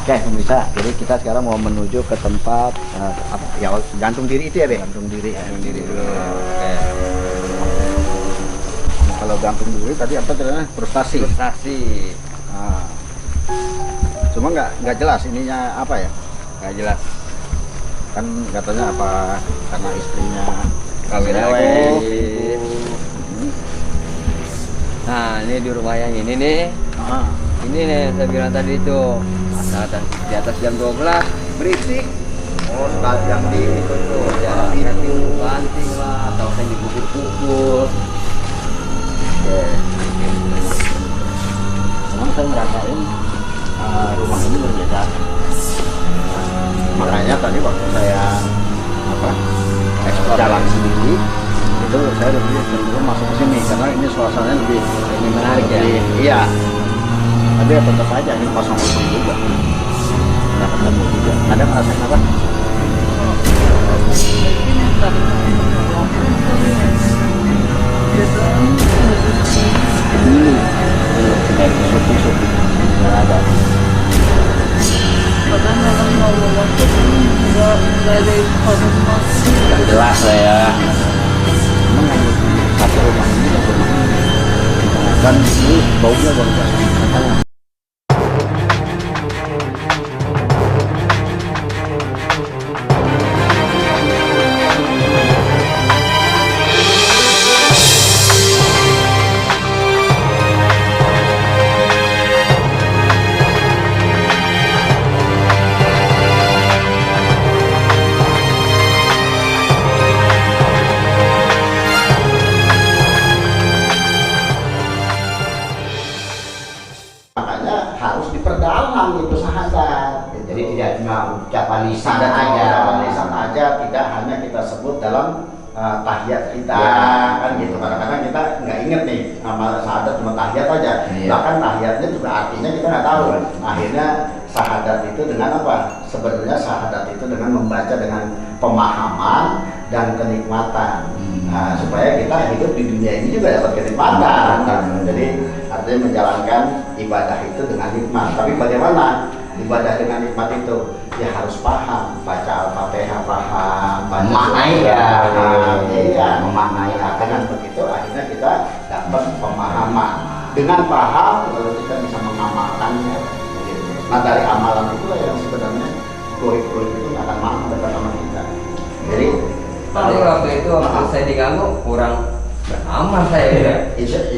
Oke, pemirsa, jadi kita sekarang mau menuju ke tempat apa? Ya, gantung diri itu ya, Be? Gantung diri dulu. Oke. Nah, kalau gantung diri tadi apa namanya? Frustasi. Frustasi. Nah, cuma nggak jelas ininya apa ya? Nggak jelas. Kan katanya apa karena istrinya Kawin cewek. lagi. Nah, ini di rumah yang ini nih. Ah, Ini nih saya bilang tadi itu. Di atas jam 12 berisik. oh, jam di itu tuh. Ya, banting lah atau saya dipukul-pukul. Oke. Memang saya ngerasain rumah ini berbeda. Makanya tadi waktu saya jalan sendiri itu saya lebih cenderung masuk ke sini karena ini suasananya lebih Menarik ya? iya, tapi ya tetap aja ini kosong-kosong juga, nggak ketemu juga. Ada ngerasain apa? Kayak supi-supi nggak ada. Nggak jelas lah ya. Emang yang satu rumah ini dan rumah ini. Dan ini baunya bau katanya. Makanya harus diperdalam itu sahadat. Jadi tidak cuma ucapan lisan Tidak aja. ucapan lisan aja, tidak hanya kita sebut dalam tahiyat kita, Ya. kan gitu. Kadang-kadang kita nggak inget nih nama sahadat cuma tahiyat aja. Iya. Bahkan tahiyatnya juga artinya kita nggak tahu. Akhirnya sahadat itu dengan apa? Sebenarnya sahadat itu dengan membaca dengan pemahaman dan kenikmatan. Nah, supaya kita hidup di dunia ini juga dapat kenikmatan. Jadi artinya menjalankan ibadah itu dengan nikmat. Tapi bagaimana ibadah dengan nikmat itu? Ya harus paham, baca Al-Fatihah paham, baca Memaknai surah ya, paham, iya. memaknai Nah, dengan begitu akhirnya kita dapat pemahaman. Dengan paham lalu kita bisa mengamalkannya. Begitu. Nah dari amalan itu yang sebenarnya kurik-kurik itu nggak akan mau dekat sama kita. Jadi Tapi waktu itu waktu saya diganggu kurang beramal saya ya.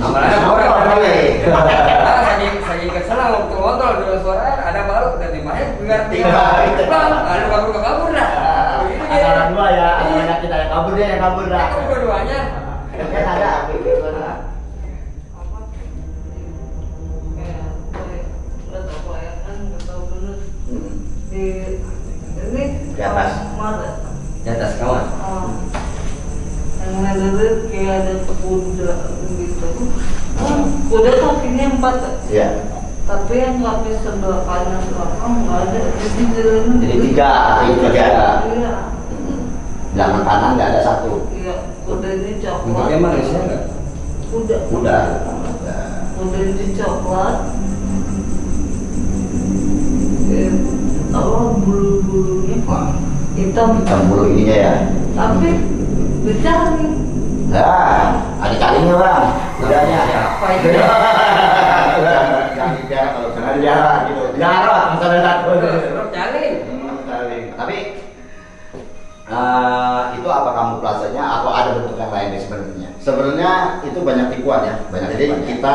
Amalannya kurang. Saking kesel waktu ngobrol dulu suara ada baru dan dimana ada kabur dah. Antara dua ya, antara kita yang kabur dia yang kabur dah. Itu dua-duanya. Kan ada di atas. Di atas kawan. Yang ada kayak ada kuda gitu. Kuda kakinya 4. Ya. Tapi yang kaki sebelah kanan belakang nggak ada. Jadi jalannya Jadi tiga. Iya. Belakang kanan nggak ada satu. Iya. Kuda ini Bentuknya coklat. manusia nggak? Kuda. Udah. Kuda ini coklat. Bulu-bulunya hitam. Hitam bulu ininya ya. Tapi dicari. Nah, ada kalinya bang. Udahnya. Siapa itu? Jangan bicara kalau jangan bicara gitu. Jarot, misalnya satu. Terus jalin. Tapi itu apa kamu plasanya atau ada bentuk yang lain sebenarnya? Sebenarnya itu banyak tipuan ya. Banyak Jadi tipuan, ya.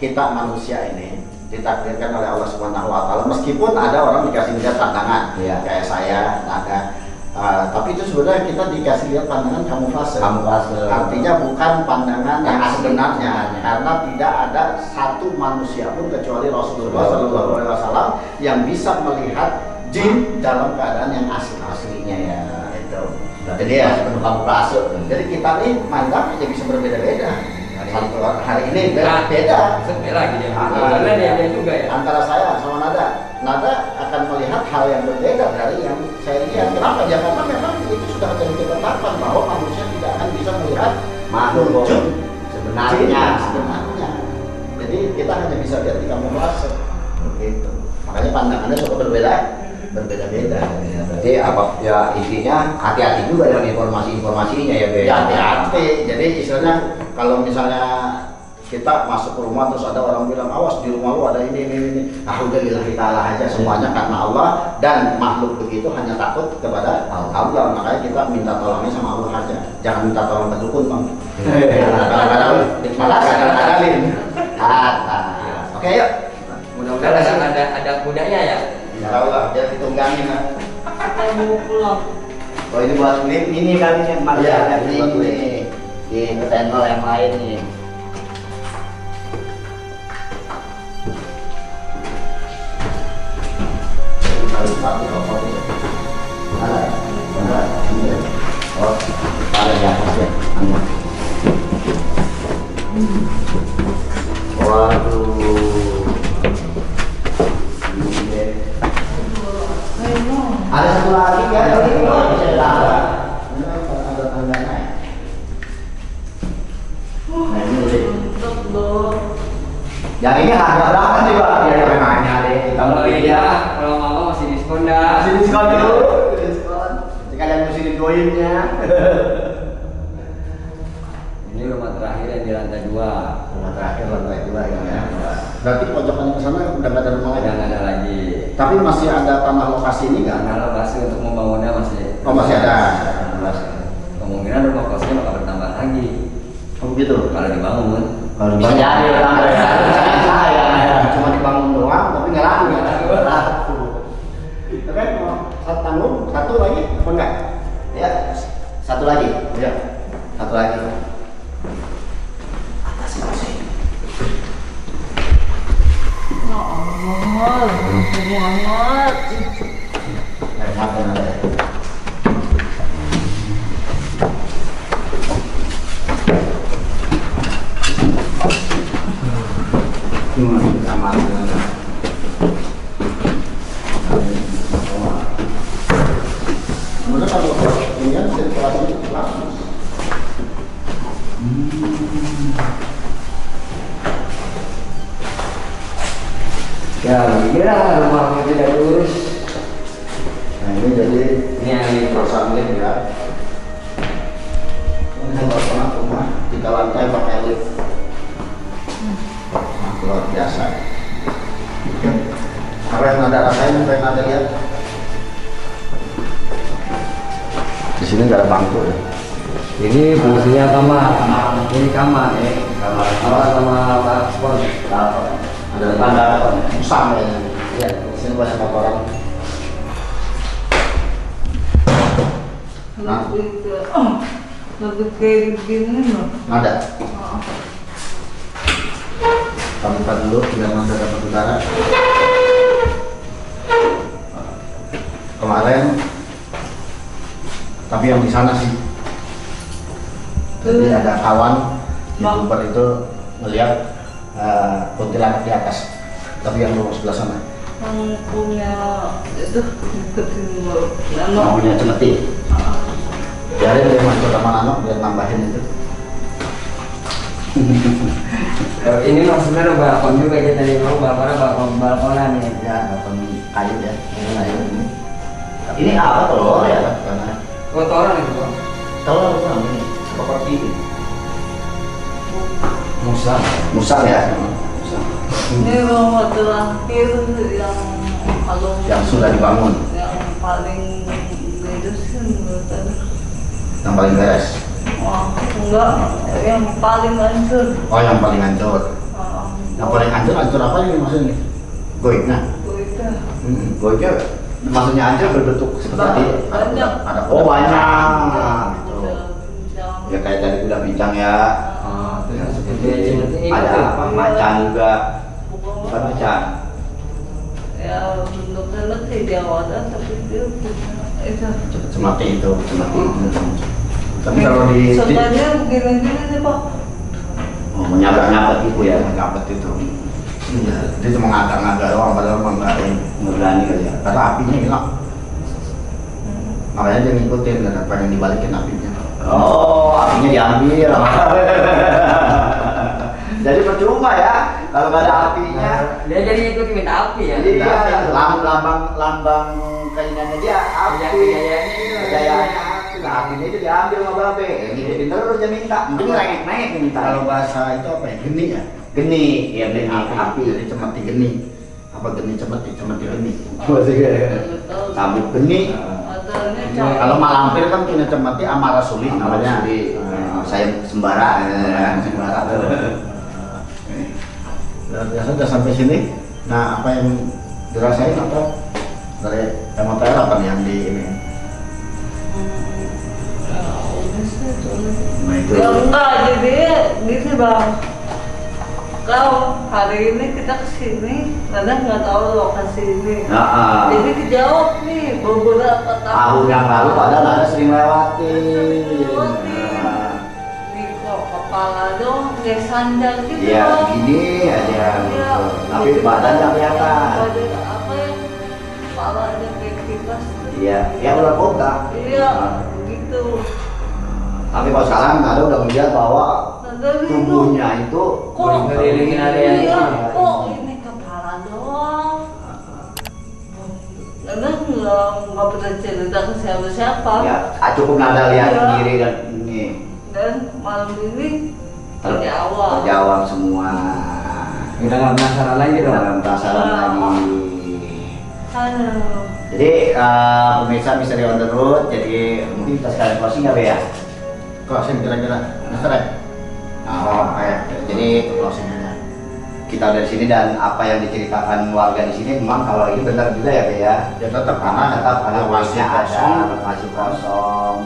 kita manusia ini ditakdirkan oleh Allah Subhanahu wa taala, meskipun ada orang dikasih lihat pandangan Iya. kayak saya, Nada, tapi itu sebenarnya kita dikasih lihat pandangan kamuflase. Artinya bukan pandangan yang sebenarnya, karena tidak ada satu manusia pun kecuali Rasulullah SAW yang bisa melihat jin dalam keadaan yang Aslinya ya. itu. Jadi ya seperti kamuflase. Jadi kita nih mandang ya bisa berbeda-beda. Hari ini beda. Beda lagi dia. Karena dia juga ya. Antara saya sama Nada akan melihat hal yang berbeda dari yang saya lihat. Kenapa? Ya karena memang itu sudah menjadi ketetapan bahwa manusia tidak akan bisa melihat Makhluk wujud sebenarnya. sebenarnya. Jadi kita hanya bisa lihat di kamuflase. Begitu. Makanya Makanya pandangannya suka berbeda-beda. Berarti apa ya intinya hati-hati juga dengan informasinya ya Be. Ya hati-hati. Jadi istilahnya kalau misalnya kita masuk ke rumah terus ada orang bilang awas di rumah lu ada ini. Nah udah lillahi ta'ala aja semuanya karena Allah, dan makhluk begitu hanya takut kepada Allah. Makanya kita minta tolongnya sama Allah aja. Jangan minta tolong ke dukun bang. Kadang-kadang malah kadang-kadangin. Oke yuk. Mudah-mudahan ada kudanya ya. Insya Allah jangan ditunggangin lah. Saya mau pulang. Oh ini buat ini kali yang masih Iya, ada ini buat di channel yang lain nih. Oh, ada di atas ya. Waduh. Ada satu lagi ya, ada tangganya. Nah ini deh. Untuk loh. Yang ini harga berapa sih Pak? Ya nanya deh. Kalau iya, kalau mau masih diskon dah. Masih diskon dulu. Diskon. Sekalian mesti digoyimnya. Ini rumah terakhir yang di lantai 2. Rumah terakhir lantai 2 ya. Berarti pojokan ke sana udah nggak ada rumah lagi. Udah nggak ada lagi. Tapi masih ada tanah lokasi ini nggak? Karena lokasi untuk membangunnya masih. Oh masih ada. Kemungkinan rumah kosnya bakal bertambah lagi. Oh begitu. Kalau dibangun. Kalau Bisa jadi orang saya. cuma dibangun doang, tapi nggak laku ya. Laku. Oke, mau satu tanggung, satu lagi apa enggak? Ya, satu lagi. Ya. Satu lagi. Ya Allah, semangat. Makan ada. Kamar. Kemudian kalau ini kan sirkulasi langsung. Ya, kira rumahnya tidak lurus. Nah ini jadi Ini yang di perusahaan lift ya. Ini kalau pernah rumah 3 lantai pakai lift. Nah, luar biasa. Apa yang ada rasain, apa yang ada lihat? Di sini nggak ada bangku ya. Ini fungsinya kamar. Ini kamar ya. Kamar sama balkon. Ada tanda musang ya. Ya. Di sini banyak kotoran. Lebih kayak begini loh. Ada. Kamu buka dulu biar nanti dapat udara. Kemarin, tapi yang di sana sih. Jadi ada kawan YouTuber itu ngeliat kuntilanak di atas, tapi yang rumah sebelah sana. Yang punya itu deketin loh. Namanya Cemeti. Biarin dia masuk sama Nano biar nambahin itu. Ini maksudnya balkon juga kita di rumah, balkonan nih. Ya, balkon kayu ya. Ini kayu ini. Ini apa tuh ya? Karena Kotoran itu Bang. telur bang ini seperti Musang. musang ya. Musang. Ini rumah terakhir yang kalau Yang sudah dibangun, yang paling beres kan menurut saya. yang paling beres. Wah, enggak, yang paling hancur. Oh, yang paling hancur. Yang paling hancur apa ini maksudnya? Goibnya. Itu. Goibnya maksudnya hancur berbentuk seperti Banyak. ada Oh banyak. Gitu. Ya kayak tadi udah bincang ya. Ya, seperti Cemeti ini. Ada apa? Macan juga. Bukan macan. Ya, bentuknya lebih dia wadah, tapi dia punya itu. Cemati itu, cemati. Tapi kalau di Sebenarnya begini-gini nih Pak. oh, menyabet-nyabet itu ya, menyabet itu. Dia cuma ngagak-ngagak doang, padahal mah nggak berani kali ya. Karena apinya hilang. Makanya dia ngikutin, dan pengen dibalikin apinya. Oh, apinya diambil. Jadi percuma ya. Kalau nggak ada apinya, Dia jadi ikut minta api ya. iya, lambang keinginannya dia api. Kejayaan-kejayaannya itu. Kejayaannya api. Nah, apinya itu diambil sama babe. Ngikutin terus dia minta. Mungkin naik minta. Kalau bahasa itu apa ya? Geni ya? Geni, ya geni api. Jadi cemeti geni. Apa geni cemeti geni. Sabuk geni. Kalau malampir kan kini cemeti amara suli namanya. Saya sembara, sembara. Dan biasa udah sampai sini. Nah, apa yang dirasain apa dari MOTR apa nih yang di ini? Nah itu. Ya enggak, jadi gitu bang. Kalau hari ini kita kesini, karena nggak tahu lokasi ini. Jadi kejawab nih beberapa Tahun yang lalu padahal ada sering lewatin. Nih kok kepala dong kayak sandal gitu. Iya, Bang. gini aja. Iya, Tapi gitu. badan nggak kelihatan. Badan apa yang kepala ada kayak kipas. Iya, ya udah kota. Iya, gitu. Tapi kalau sekarang ada udah melihat bahwa Sandal itu. tubuhnya itu Kok Ngelilingin area iya, itu. kok ini kepala doang. Karena nggak pernah cerita ke siapa-siapa. ya cukup nada lihat Iya. sendiri dan ini Dan malam ini terjawab. terjawab semua. Udah nggak penasaran lagi dong. Dalam penasaran lagi. Aduh. Jadi pemirsa Misteri on the Road, jadi mungkin kita sekalian closing ya Be ya? Closing kira-kira. Mister ya? Oh, jadi Closingnya. kita dari sini dan apa yang diceritakan warga di sini memang kalau ini benar juga ya Be ya? Ya tetap Karena tetap ada masih wasnya kosong. ada, masih kosong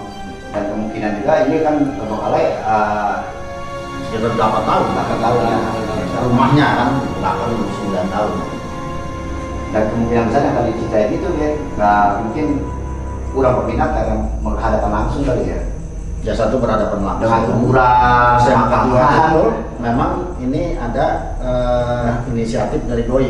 dan kemungkinan juga ini kan terbengkalai Sekitar 8 tahun. 8 tahun ya. Rumahnya kan 8-9 tahun. Dan kemungkinan besar yang tadi diceritain itu ya nggak mungkin kurang berminat karena menghadapan langsung kali ya Ya satu berhadapan langsung. dengan kuburan Yang kedua itu makaman memang ini ada inisiatif dari doi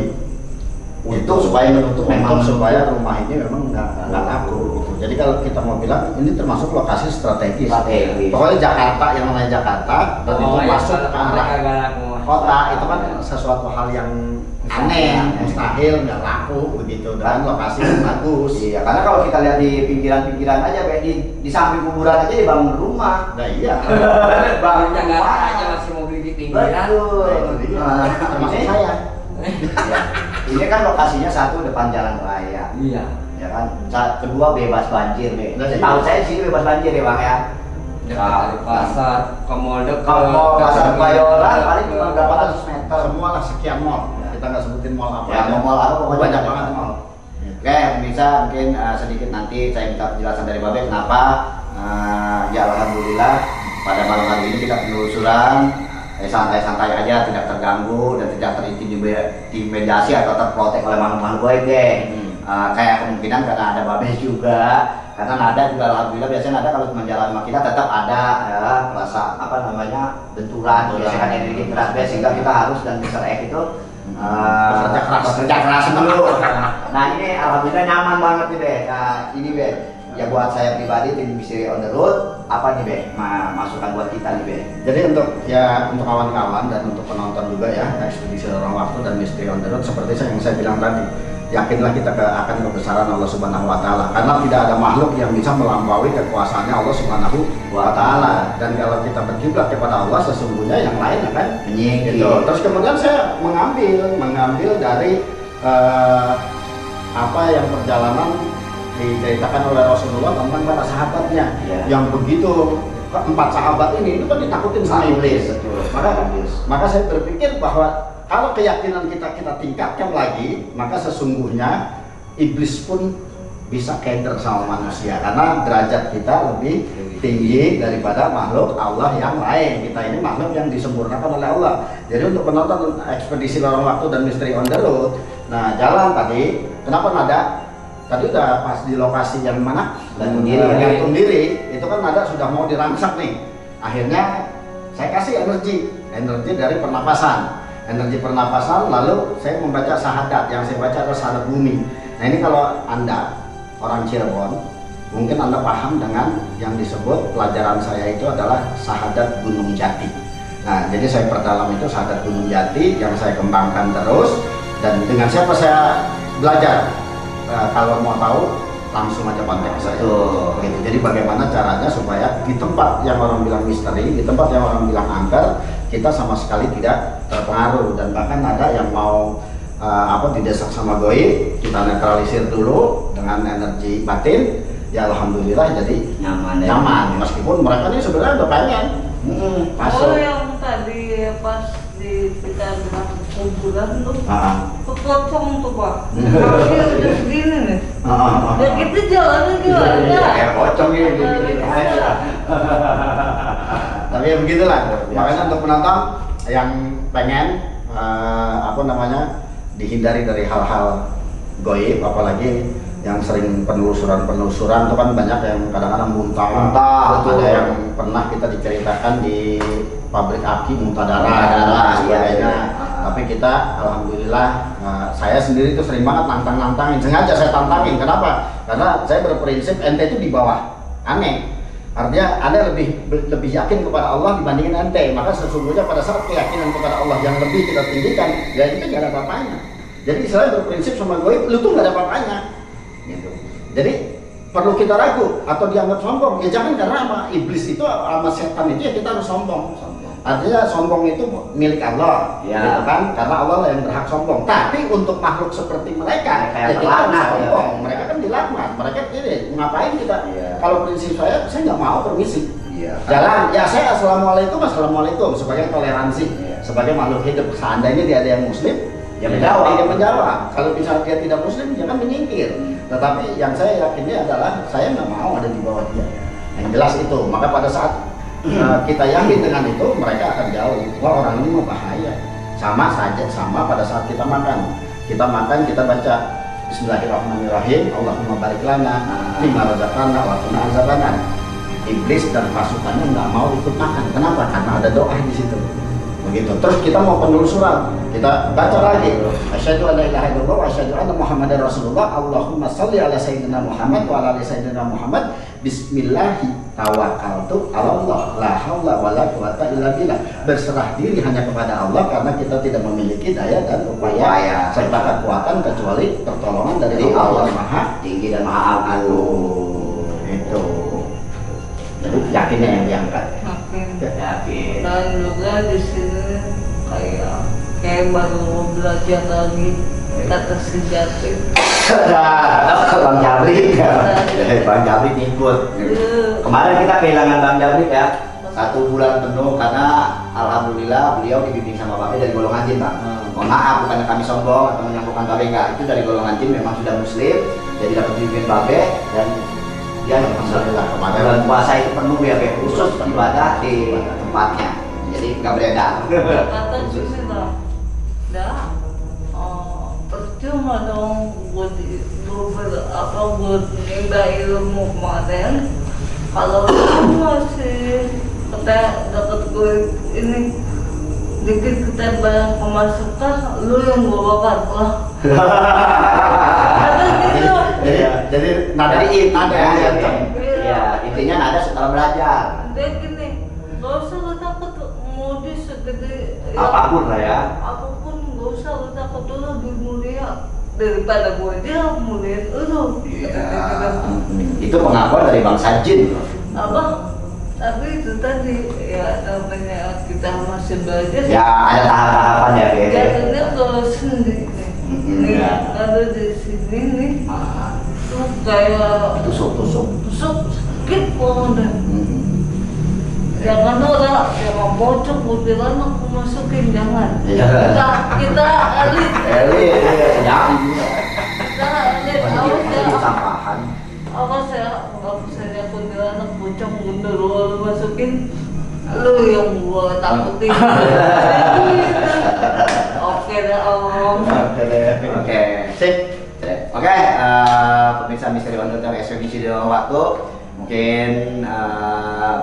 untuk supaya menutup memang supaya rumah ini memang nggak laku gitu. Jadi kalau kita mau bilang ini termasuk lokasi strategis. Strategis. Pokoknya Jakarta yang namanya Jakarta dan itu iya, masuk ke arah kota itu kan sesuatu hal yang aneh, mustahil, nggak laku begitu dan lokasi yang bagus. iya karena kalau kita lihat di pinggiran-pinggiran aja kayak di samping kuburan aja dibangun rumah Nah iya. Baru Jakarta aja masih mau beli di pinggiran. betul Nah, itu dia. Termasuk ini, saya. ya, ini kan lokasinya satu depan jalan raya Iya. ya kan. Kedua bebas banjir nih. Nah, iya. Tahu saya di sini bebas banjir ya bang ya. Dekat dari pasar, ke mall dekat. Kalau mau pasar Bayoran paling cuma berapa Berapa ratus meter. Semua lah sekian mall. Kita nggak sebutin mall apa. Ya mau mall apa pokoknya banyak ada banget mall. mall. Oke, bisa mungkin sedikit nanti saya minta penjelasan dari Babe kenapa ya alhamdulillah pada malam hari ini kita penelusuran santai-santai aja, tidak terganggu dan tidak terintimidasi atau terprotek oleh makhluk-makhluk gaib deh. Kayak kemungkinan karena ada Babe juga, karena nada juga alhamdulillah biasanya nada kalau cuma jalan sama kita tetap ada ya rasa apa namanya benturan, gesekan energi keras deh, sehingga kita harus dan Mr. X itu bekerja keras dulu. Nah ini alhamdulillah nyaman banget nih Be. Nah ini Be, ya buat saya pribadi tim Misteri on the Road apa nih Be? Masukan buat kita nih Be. Jadi untuk kawan-kawan dan untuk penonton juga ya, Ekspedisi Lorong Waktu dan Misteri on the Road seperti yang saya bilang tadi, yakinlah kita akan kebesaran Allah Subhanahu wa taala karena tidak ada makhluk yang bisa melampaui kekuasaannya Allah Subhanahu wa taala. Dan kalau kita berkiblat kepada Allah sesungguhnya yang lain akan Menyingkir. gitu. Terus kemudian saya mengambil dari apa yang perjalanan diceritakan oleh Rasulullah tentang para sahabatnya Ya. yang begitu keempat sahabat ini itu kan ditakutin sama iblis. Betul. Maka saya berpikir bahwa kalau keyakinan kita tingkatkan lagi, maka sesungguhnya iblis pun bisa keder sama manusia karena derajat kita lebih tinggi daripada makhluk Allah yang lain. Kita ini makhluk yang disempurnakan oleh Allah. Jadi untuk penonton Ekspedisi Lorong Waktu dan Misteri on the Road, nah jalan tadi, kenapa nada? Tadi udah pas di lokasi yang mana? Gantung Diri. Gantung Diri, itu kan nada sudah mau dirangsak nih. Akhirnya saya kasih energi dari pernapasan. Energi pernapasan, lalu saya membaca syahadat. Yang saya baca adalah syahadat bumi. Nah ini kalau Anda orang Cirebon, mungkin Anda paham dengan yang disebut pelajaran saya itu adalah syahadat Gunung Jati. Nah, jadi saya perdalam itu syahadat Gunung Jati yang saya kembangkan terus, dan dengan siapa saya belajar. Kalau mau tahu langsung aja kontak saya. Gitu. Jadi bagaimana caranya supaya di tempat yang orang bilang misteri, di tempat yang orang bilang angker, kita sama sekali tidak terpengaruh, dan bahkan ada yang mau didesak sama goib, kita netralisir dulu dengan energi batin. Ya alhamdulillah jadi nyaman. Meskipun mereka ini sebenarnya udah pengen masuk. Oh, yang tadi pas di kita bilang kuburan tuh kepotong tuh Pak. Kaki udah segini nih. Ya kita jalannya gimana? Kayak pocong ini. Tapi ya begitulah. Makanya untuk penonton yang pengen dihindari dari hal-hal goib, apalagi yang sering penelusuran itu kan banyak yang kadang-kadang muntah, ada yang pernah kita diceritakan di pabrik aki muntah darah dan sebagainya. Tapi kita alhamdulillah, saya sendiri itu sering banget nantangin, sengaja saya tantangin. Kenapa? Karena saya berprinsip ente itu di bawah, aneh. Artinya Anda lebih yakin kepada Allah dibandingin ente. Maka sesungguhnya pada saat keyakinan kepada Allah yang lebih kita tinggikan, ya itu nggak ada apa-apanya. Jadi saya berprinsip sama goib, lu tuh nggak ada apa-apanya. Gitu. Jadi perlu kita ragu atau dianggap sombong, ya jangan, karena sama iblis itu sama setan itu ya kita harus sombong. Artinya sombong itu milik Allah, gitu kan? Karena Allah lah yang berhak sombong. Tapi untuk makhluk seperti mereka, ya kita harus sombong. Mereka kan dilaknat, mereka ini ngapain kita? Kalau prinsip saya nggak mau permisi. Jalan, ya saya assalamualaikum sebagai toleransi, sebagai makhluk hidup. Seandainya dia ada yang muslim, ya menjawab. Kalau misalnya dia tidak muslim, jangan menyingkir. Tetapi yang saya yakini adalah saya nggak mau ada di bawah dia. Yang jelas itu. Maka pada saat kita yakin dengan itu, mereka akan jauh. Wah, orang ini mau bahaya. Sama pada saat kita makan. Kita baca Bismillahirrahmanirrahim. Allahumma barik lana fima razaqtana wa qina azabannar. Iblis dan pasukannya nggak mau ikut makan. Kenapa? Karena ada doa di situ. Begitu. Terus kita mau penelusuran, kita baca lagi. Asyhadu an la ilaha illallah wa asyhadu anna Muhammadar Rasulullah. Allahumma shalli ala sayyidina Muhammad wa ala ali sayyidina Muhammad. Bismillahi tawakkaltu 'ala Allah. La haula wala quwata illa billah. Berserah diri hanya kepada Allah karena kita tidak memiliki daya dan upaya serta kekuatan kecuali pertolongan dari Allah Maha Tinggi dan Maha Agung. Itu. Jadi yakinnya yang diangkat. Yakin. Dan juga di sini kayak baru belajar lagi kata sejati. Bang Jabrik Bang Jabrik ikut. Kemarin kita kehilangan Bang Jabrik ya, 1 bulan penuh karena alhamdulillah beliau dibimbing sama Babe dari golongan jin, Bang. Mohon maaf bukannya kami sombong atau menyangkukan Babe, enggak, itu dari golongan jin, memang sudah muslim, jadi dapat bimbing Babe, dan dia alhamdulillah kemarin bulan puasa itu penuh ya, kayak khusus ibadah di tempatnya, jadi nggak beredar. Kata sih dah, percuma dong buat nimba ilmu kemarin. Kalau lu masih dapat gue ini dikit kita banyak pemasukan, lu yang gue bakar lah. Kata gitu. Jadi nada yang Iya. Intinya nada setelah belajar. Dia gini, gak usah lu takut modis segede Apapun lah ya. apapun, gak usah lu takut, lu lebih mulia daripada gue, dia muliain lu. Itu pengakuan dari bangsa jin. Apa? Tapi itu tadi ya namanya kita masih belajar. Ya ada tahapan ya kayak. Jadinya kalau sendiri nih, ada di sini nih, tuh kayak Tusuk. sakit banget. Jangan orang yang bocok butiran aku masukin, jangan. Kita elit. Ya. Kita elit. Sampahan. Awas ya, nggak bisa lihat kuntilanak bocok mundur, lu masukin, lu yang gua takutin. Oke dah om. Oke. Sip. Oke, pemirsa Misteri On Tour ekspedisi di dalam waktu. Mungkin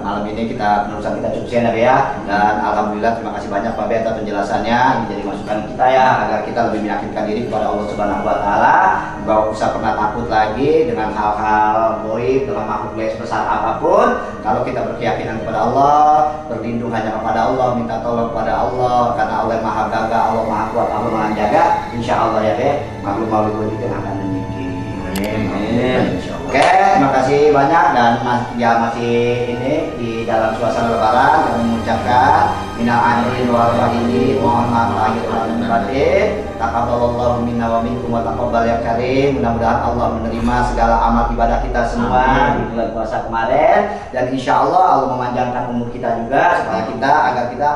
malam ini penelusuran kita cukup sekian ya, dan alhamdulillah terima kasih banyak Pak B atas penjelasannya. Ini jadi masukan masukan kita ya, agar kita lebih meyakinkan diri kepada Allah Subhanahu wa taala, gak usah pernah takut lagi dengan hal-hal goib, dengan makhluk gaib sebesar apapun. Kalau kita berkeyakinan kepada Allah, berlindung hanya kepada Allah, minta tolong kepada Allah, karena Allah Maha Gagah, Allah Maha Kuat, Allah Maha Jaga. Insya Allah ya deh, makhluk-makhluk itu akan menyingkir. Amin. Oke, terima kasih banyak, dan masih ini di dalam suasana lebaran yang mengucapkan minal aidin wal faizin, mohon maaf lahir dan batin. Taqabbalallahu minna wa minkum wa taqabbal ya karim. Mudah-mudahan Allah menerima segala amal ibadah kita semua di bulan puasa kemarin, dan insya Allah Allah memanjangkan umur kita juga supaya kita agar kita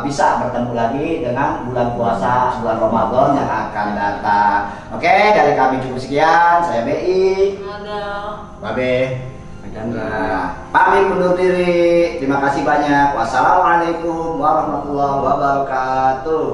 bisa bertemu lagi dengan bulan puasa bulan Ramadan yang akan datang. Oke, dari kami cukup sekian. Saya BI. Ada. Babe. Chandra. Pamit undur diri. Terima kasih banyak. Wassalamualaikum warahmatullahi wabarakatuh.